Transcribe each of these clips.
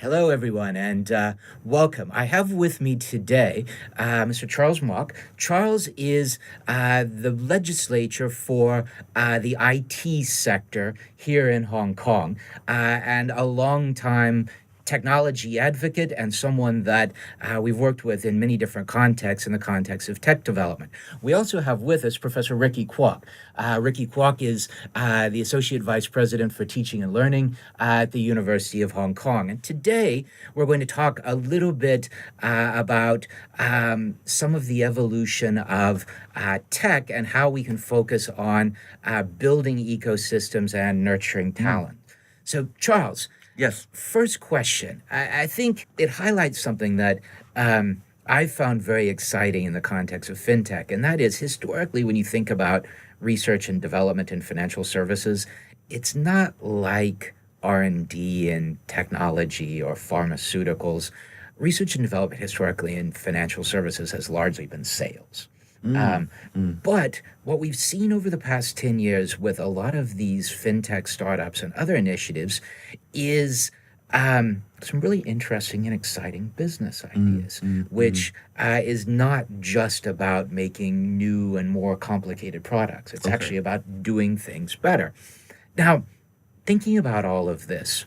Hello, everyone, and welcome. I have with me today Mr. Charles Kwok. Charles is the legislature for the IT sector here in Hong Kong, and a long-time technology advocate and someone that we've worked with in many different contexts in the context of tech development. We also have with us Professor Ricky Kwok. Ricky Kwok is the Associate Vice President for Teaching and Learning at the University of Hong Kong. And today we're going to talk a little bit about some of the evolution of tech and how we can focus on building ecosystems and nurturing talent. So, Charles, Yes. first question. I think it highlights something that I found very exciting in the context of FinTech, and that is historically, when you think about research and development in financial services, it's not like R&D in technology or pharmaceuticals. Research and development historically in financial services has largely been sales. But what we've seen over the past 10 years with a lot of these fintech startups and other initiatives is some really interesting and exciting business ideas, which is not just about making new and more complicated products. It's actually about doing things better. Now, thinking about all of this,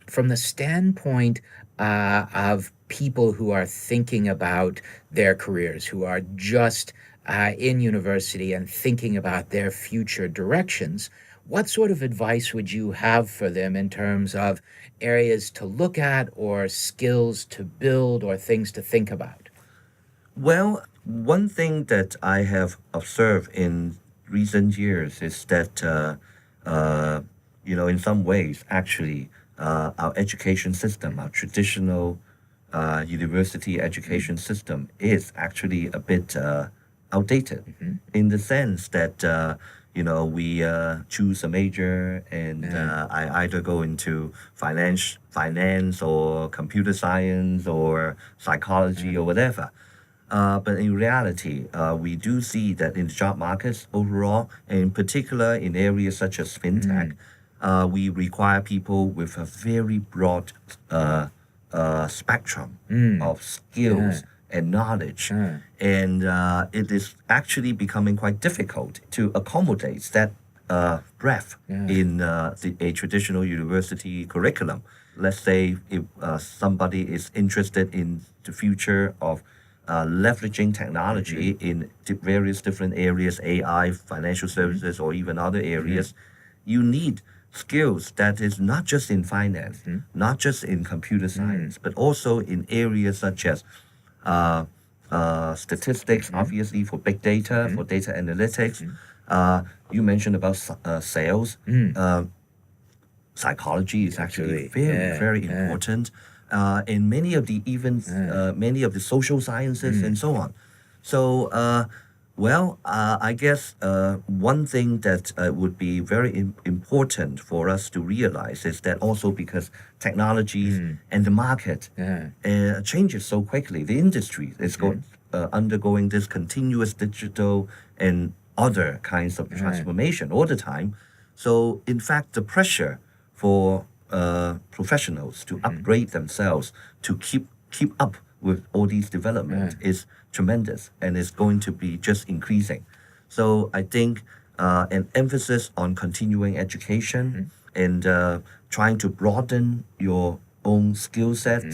from the standpoint of people who are thinking about their careers, who are just in university and thinking about their future directions, what sort of advice would you have for them in terms of areas to look at or skills to build or things to think about? Well, one thing that I have observed in recent years is that, in some ways, actually, our education system, our traditional university education system, is actually a bit outdated in the sense that, we choose a major and I either go into finance or computer science or psychology or whatever. But in reality, we do see that in the job markets overall, and in particular in areas such as fintech, we require people with a very broad spectrum of skills and knowledge. And it is actually becoming quite difficult to accommodate that breadth in a traditional university curriculum. Let's say if somebody is interested in the future of leveraging technology in various different areas, AI, financial services, or even other areas, you need skills that is not just in finance, not just in computer science, but also in areas such as statistics, obviously for big data, for data analytics. You mentioned about sales. Psychology is actually very important. In many of the social sciences and so on. So, I guess one thing that would be very important for us to realize is that also because technologies and the market changes so quickly, the industry is undergoing this continuous digital and other kinds of transformation all the time. So, in fact, the pressure for professionals to upgrade themselves to keep up with all these developments is tremendous and is going to be just increasing. So I think an emphasis on continuing education and trying to broaden your own skill set,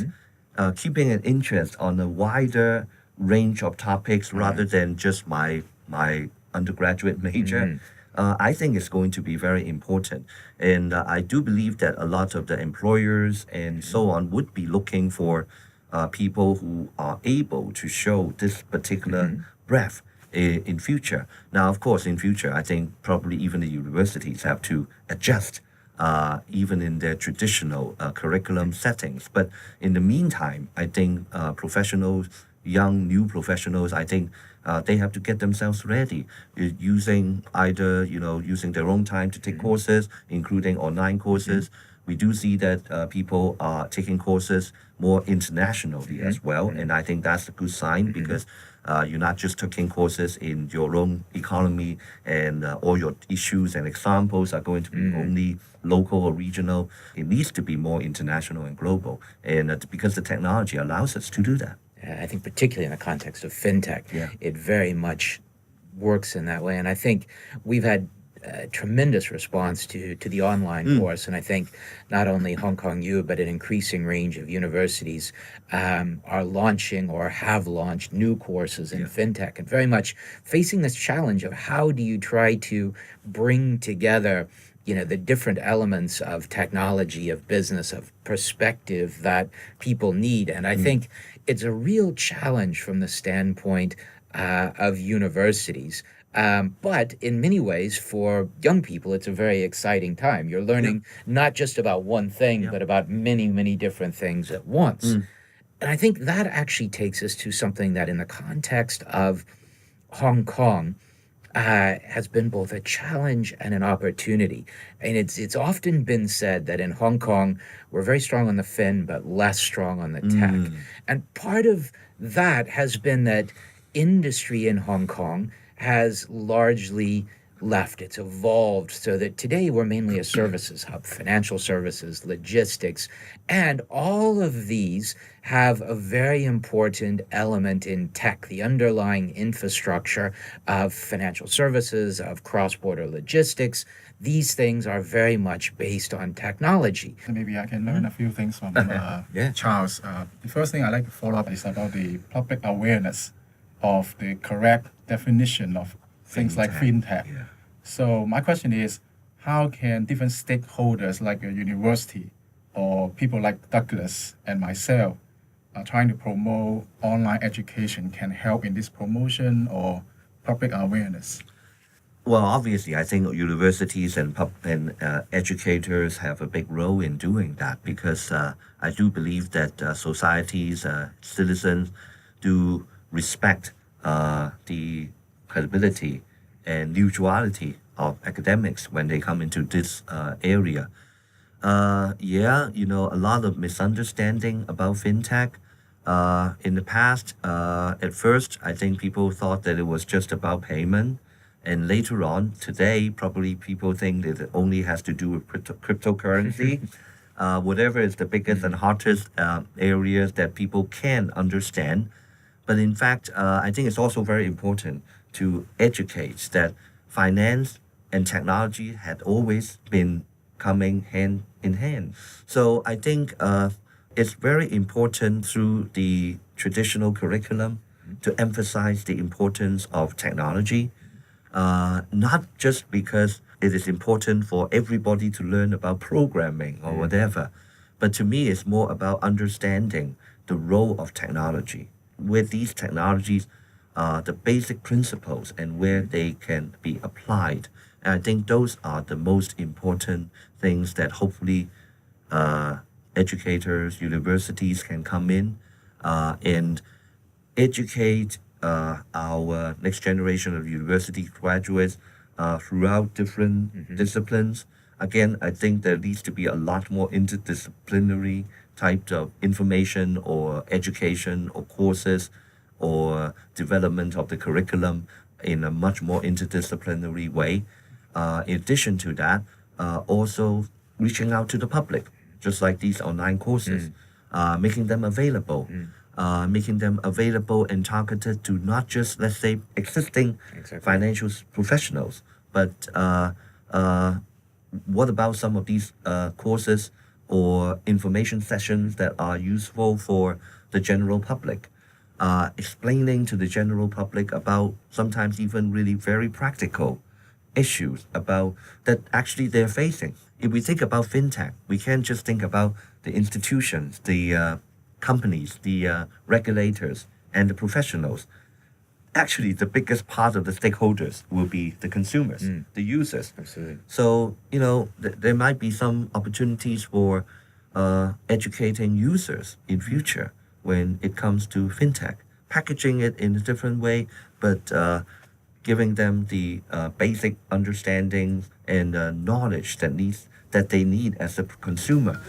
keeping an interest on a wider range of topics rather than just my undergraduate major. I think it's going to be very important. And I do believe that a lot of the employers and so on would be looking for people who are able to show this particular breadth in future. Now, of course, in future, I think probably even the universities have to adjust even in their traditional curriculum settings. But in the meantime, I think new professionals, I think they have to get themselves ready using their own time to take courses, including online courses, we do see that people are taking courses more internationally as well, and I think that's a good sign because you're not just taking courses in your own economy, and all your issues and examples are going to be only local or regional. It needs to be more international and global, and because the technology allows us to do that. I think particularly in the context of FinTech, it very much works in that way. And I think we've had tremendous response to the online course. And I think not only Hong Kong U, but an increasing range of universities are launching or have launched new courses in FinTech, and very much facing this challenge of how do you try to bring together the different elements of technology, of business, of perspective that people need. And I think it's a real challenge from the standpoint of universities. But in many ways, for young people, it's a very exciting time. You're learning not just about one thing, but about many, many different things at once. And I think that actually takes us to something that in the context of Hong Kong, has been both a challenge and an opportunity. And it's often been said that in Hong Kong, we're very strong on the fin, but less strong on the tech. And part of that has been that industry in Hong Kong has largely left. It's evolved so that today we're mainly a services hub, financial services, logistics, and all of these have a very important element in tech, the underlying infrastructure of financial services, of cross-border logistics. These things are very much based on technology. Maybe I can learn a few things from Charles. The first thing I'd like to follow up is about the public awareness of the correct definition of things like FinTech. So my question is, how can different stakeholders like a university or people like Douglas and myself trying to promote online education can help in this promotion or public awareness? Well, obviously, I think universities and educators have a big role in doing that because I do believe that societies, citizens do respect the credibility and neutrality of academics when they come into this area. A lot of misunderstanding about FinTech. In the past, at first, I think people thought that it was just about payment. And later on, today, probably people think that it only has to do with cryptocurrency. Whatever is the biggest and hottest areas that people can understand. But in fact, I think it's also very important to educate that finance and technology had always been coming hand in hand. So I think it's very important through the traditional curriculum to emphasize the importance of technology, not just because it is important for everybody to learn about programming or whatever, but to me it's more about understanding the role of technology. With these technologies, the basic principles and where they can be applied. And I think those are the most important things that hopefully educators, universities can come in and educate our next generation of university graduates throughout different disciplines. Again, I think there needs to be a lot more interdisciplinary types of information or education or courses or development of the curriculum in a much more interdisciplinary way. In addition to that, also reaching out to the public, just like these online courses, making them available, and targeted to not just, let's say, existing financial professionals, but what about some of these courses or information sessions that are useful for the general public? Explaining to the general public about sometimes even really very practical issues about that actually they're facing. If we think about FinTech, we can't just think about the institutions, the companies, the regulators, and the professionals. Actually, the biggest part of the stakeholders will be the consumers, the users. Absolutely. So, there might be some opportunities for educating users in future when it comes to FinTech, packaging it in a different way, but giving them the basic understanding and knowledge that needs that they need as a consumer.